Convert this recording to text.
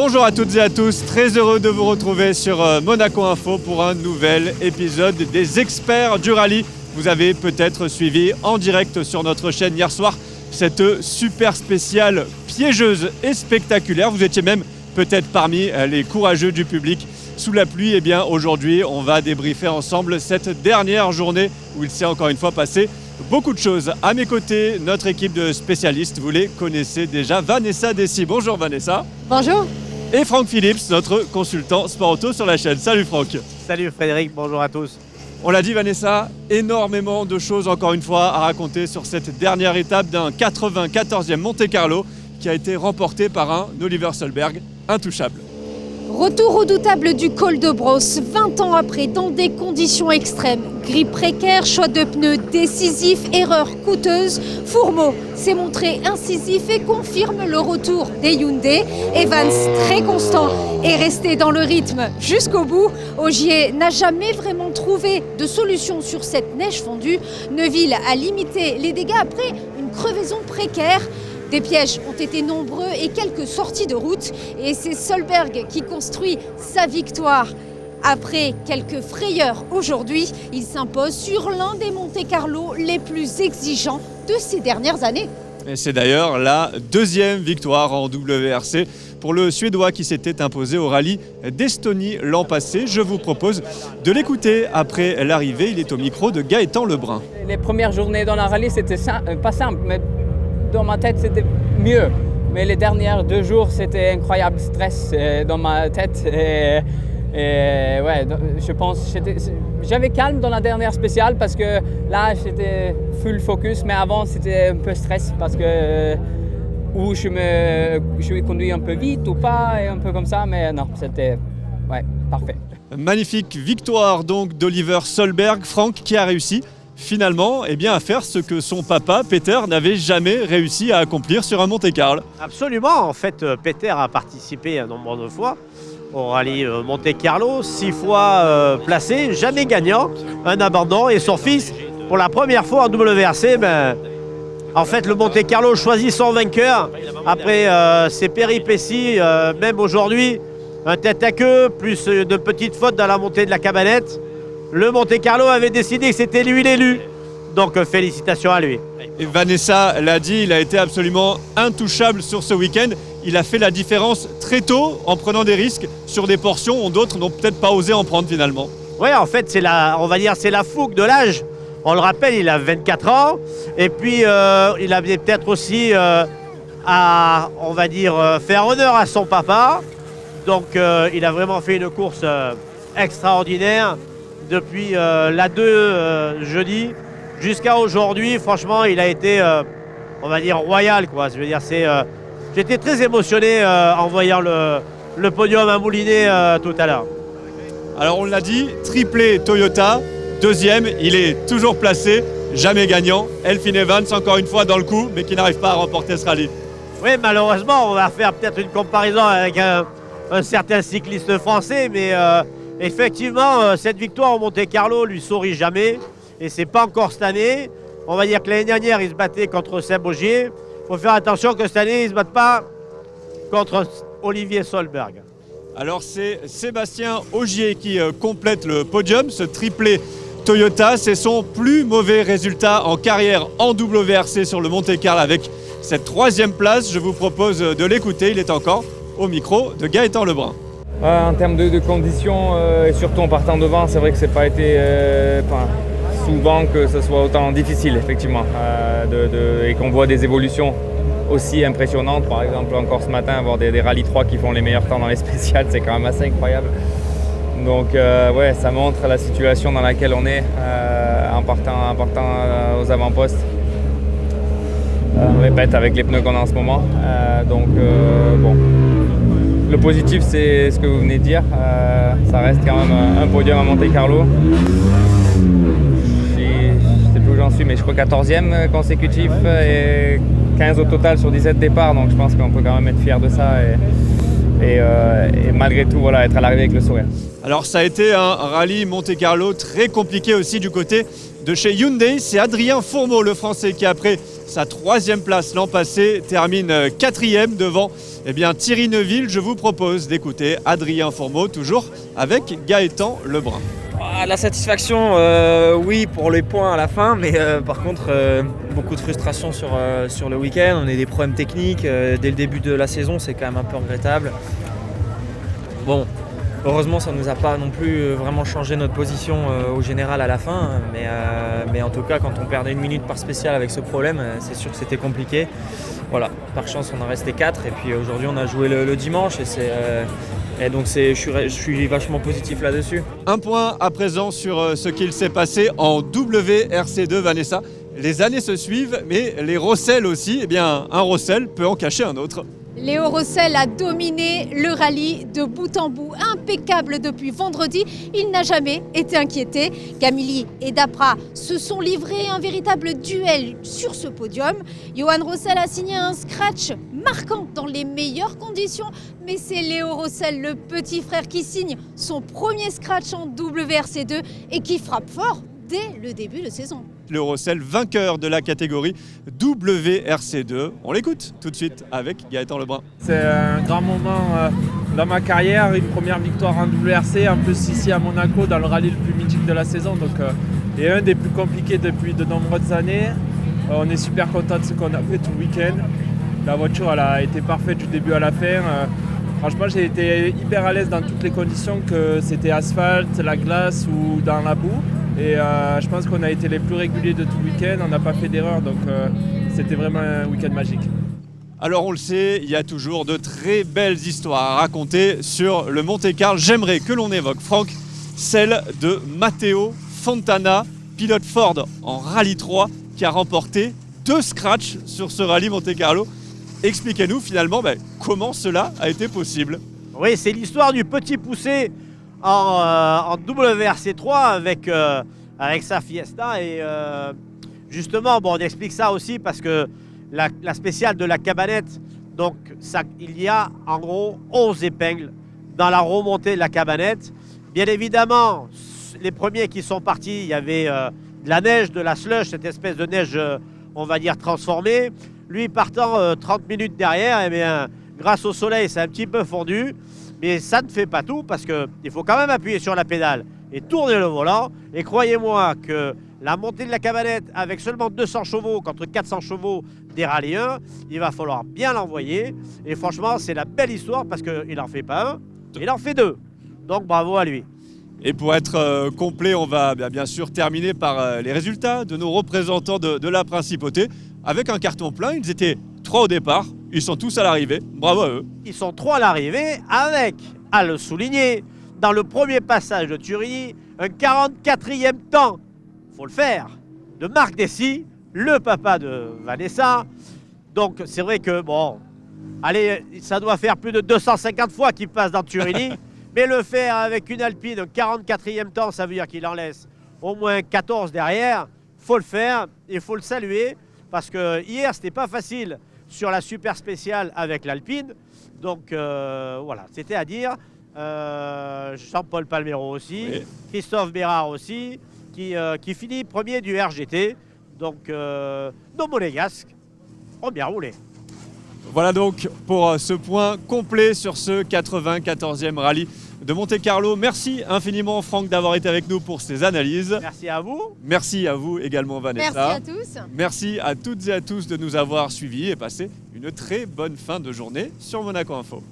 Bonjour à toutes et à tous, très heureux de vous retrouver sur Monaco Info pour un nouvel épisode des experts du rallye. Vous avez peut-être suivi en direct sur notre chaîne hier soir cette super spéciale piégeuse et spectaculaire. Vous étiez même peut-être parmi les courageux du public sous la pluie. Eh bien aujourd'hui, on va débriefer ensemble cette dernière journée où il s'est encore une fois passé beaucoup de choses. À mes côtés, notre équipe de spécialistes, vous les connaissez déjà. Vanessa Dessy, bonjour Vanessa. Bonjour. Et Franck Phillips, notre consultant sport auto sur la chaîne. Salut Franck. Salut Frédéric, bonjour à tous. On l'a dit Vanessa, énormément de choses encore une fois à raconter sur cette dernière étape d'un 94e Monte-Carlo qui a été remporté par un Oliver Solberg intouchable. Retour redoutable du col de Brosse, 20 ans après, dans des conditions extrêmes. Grippe précaire, choix de pneus décisif, erreur coûteuse. Fourmeau s'est montré incisif et confirme le retour des Hyundai. Evans, très constant, est resté dans le rythme jusqu'au bout. Ogier n'a jamais vraiment trouvé de solution sur cette neige fondue. Neuville a limité les dégâts après une crevaison précaire. Des pièges ont été nombreux et quelques sorties de route. Et c'est Solberg qui construit sa victoire. Après quelques frayeurs aujourd'hui, il s'impose sur l'un des Monte-Carlo les plus exigeants de ces dernières années. Et c'est d'ailleurs la deuxième victoire en WRC pour le Suédois qui s'était imposé au rallye d'Estonie l'an passé. Je vous propose de l'écouter après l'arrivée. Il est au micro de Gaëtan Lebrun. Les premières journées dans la rallye, c'était pas simple, mais dans ma tête, c'était mieux. Mais les derniers 2 jours, c'était incroyable stress dans ma tête. Et ouais, je pense j'avais calme dans la dernière spéciale parce que là, j'étais full focus. Mais avant, c'était un peu stress parce que où je conduis un peu vite ou pas, et un peu comme ça. Mais non, c'était parfait. Magnifique victoire donc d'Oliver Solberg. Franck qui a réussi finalement à faire ce que son papa, Peter, n'avait jamais réussi à accomplir sur un Monte-Carlo. Absolument, en fait, Peter a participé un nombre de fois au rallye Monte-Carlo, 6 fois placé, jamais gagnant, un abandon. Et son fils, pour la première fois en WRC, en fait, le Monte-Carlo choisit son vainqueur après ses péripéties, même aujourd'hui, un tête à queue, plus de petites fautes dans la montée de la cabanette. Le Monte-Carlo avait décidé que c'était lui l'élu. Donc félicitations à lui. Et Vanessa l'a dit, il a été absolument intouchable sur ce week-end. Il a fait la différence très tôt en prenant des risques sur des portions où d'autres n'ont peut-être pas osé en prendre finalement. Oui, en fait, c'est la fougue de l'âge. On le rappelle, il a 24 ans. Et puis, il avait peut-être aussi à, faire honneur à son papa. Donc, il a vraiment fait une course extraordinaire. Depuis la 2 jeudi jusqu'à aujourd'hui, franchement, il a été, royal, quoi. Je veux dire, j'étais très émotionné en voyant le podium à Moulinet tout à l'heure. Alors on l'a dit, triplé Toyota, deuxième, il est toujours placé, jamais gagnant. Elfyn Evans, encore une fois dans le coup, mais qui n'arrive pas à remporter ce rallye. Oui, malheureusement, on va faire peut-être une comparaison avec un certain cycliste français, mais effectivement, cette victoire au Monte-Carlo lui sourit jamais. Et c'est pas encore cette année. On va dire que l'année dernière, il se battait contre Seb Ogier. Il faut faire attention que cette année, il ne se batte pas contre Olivier Solberg. Alors c'est Sébastien Ogier qui complète le podium, ce triplé Toyota. C'est son plus mauvais résultat en carrière en WRC sur le Monte-Carlo avec cette 3e place. Je vous propose de l'écouter. Il est encore au micro de Gaëtan Lebrun. En termes de conditions, et surtout en partant devant, c'est vrai que c'est pas été souvent que ce soit autant difficile, effectivement, et qu'on voit des évolutions aussi impressionnantes. Par exemple, encore ce matin, avoir des rallyes 3 qui font les meilleurs temps dans les spéciales, c'est quand même assez incroyable. Donc, ça montre la situation dans laquelle on est en partant aux avant-postes. On répète avec les pneus qu'on a en ce moment. Le positif, c'est ce que vous venez de dire. Ça reste quand même un podium à Monte-Carlo. Je ne sais plus où j'en suis, mais je crois 14e consécutif et 15 au total sur 17 départs. Donc je pense qu'on peut quand même être fier de ça et malgré tout, être à l'arrivée avec le sourire. Alors ça a été un rallye Monte-Carlo très compliqué aussi du côté de chez Hyundai. C'est Adrien Fourmeau, le Français, qui après sa 3e place l'an passé termine 4e devant Thierry Neuville. Je vous propose d'écouter Adrien Fourmeau, toujours avec Gaëtan Lebrun. La satisfaction, oui, pour les points à la fin, mais par contre, beaucoup de frustration sur le week-end. On a des problèmes techniques dès le début de la saison, c'est quand même un peu regrettable. Bon, heureusement, ça ne nous a pas non plus vraiment changé notre position au général à la fin, mais en tout cas, quand on perdait 1 minute par spécial avec ce problème, c'est sûr que c'était compliqué. Voilà, par chance, on en restait 4, et puis aujourd'hui, on a joué le dimanche, et donc je suis vachement positif là-dessus. Un point à présent sur ce qu'il s'est passé en WRC2, Vanessa. Les années se suivent, mais les Rossel aussi. Un Rossel peut en cacher un autre. Léo Rossel a dominé le rallye de bout en bout, impeccable depuis vendredi. Il n'a jamais été inquiété. Camilly et Dapra se sont livrés un véritable duel sur ce podium. Johan Rossel a signé un scratch marquant dans les meilleures conditions, mais c'est Léo Rossel, le petit frère, qui signe son premier scratch en WRC2 et qui frappe fort dès le début de saison. Léo Rossel, vainqueur de la catégorie WRC2. On l'écoute tout de suite avec Gaëtan Lebrun. C'est un grand moment dans ma carrière, une première victoire en WRC, en plus ici à Monaco dans le rallye le plus mythique de la saison, et un des plus compliqués depuis de nombreuses années. On est super content de ce qu'on a fait tout le week-end. La voiture elle a été parfaite du début à la fin. Franchement, j'ai été hyper à l'aise dans toutes les conditions, que c'était asphalte, la glace ou dans la boue. Et je pense qu'on a été les plus réguliers de tout le week-end, on n'a pas fait d'erreur, donc c'était vraiment un week-end magique. Alors on le sait, il y a toujours de très belles histoires à raconter sur le Monte-Carlo. J'aimerais que l'on évoque, Franck, celle de Matteo Fontana, pilote Ford en Rallye 3, qui a remporté 2 scratchs sur ce rallye Monte-Carlo. Expliquez-nous finalement comment cela a été possible. Oui, c'est l'histoire du petit poussé en WRC3 avec sa Fiesta. Et justement, on explique ça aussi parce que la spéciale de la cabanette, donc il y a en gros 11 épingles dans la remontée de la cabanette. Bien évidemment, les premiers qui sont partis, il y avait de la neige, de la slush, cette espèce de neige, on va dire, transformée. Lui partant 30 minutes derrière, grâce au soleil, c'est un petit peu fondu. Mais ça ne fait pas tout parce qu'il faut quand même appuyer sur la pédale et tourner le volant. Et croyez-moi que la montée de la cabanette avec seulement 200 chevaux contre 400 chevaux des Rallye 1, il va falloir bien l'envoyer. Et franchement, c'est la belle histoire parce qu'il n'en fait pas un, il en fait 2. Donc bravo à lui. Et pour être complet, on va bien sûr terminer par les résultats de nos représentants de la Principauté. Avec un carton plein, ils étaient 3 au départ, ils sont tous à l'arrivée, bravo à eux. Ils sont 3 à l'arrivée avec, à le souligner, dans le premier passage de Turini, un 44e temps, faut le faire, de Marc Dessy, le papa de Vanessa. Donc c'est vrai que, allez, ça doit faire plus de 250 fois qu'il passe dans Turini, mais le faire avec une Alpine, un 44e temps, ça veut dire qu'il en laisse au moins 14 derrière. Faut le faire, il faut le saluer, parce que hier, c'était pas facile sur la super spéciale avec l'Alpine. Donc voilà, c'était à dire. Jean-Paul Palmero aussi, oui. Christophe Bérard aussi, qui finit premier du RGT. Donc nos monégasques ont bien roulé. Voilà donc pour ce point complet sur ce 94e rallye de Monte-Carlo. Merci infiniment Franck d'avoir été avec nous pour ces analyses. Merci à vous. Merci à vous également Vanessa. Merci à tous. Merci à toutes et à tous de nous avoir suivis et passé une très bonne fin de journée sur Monaco Info.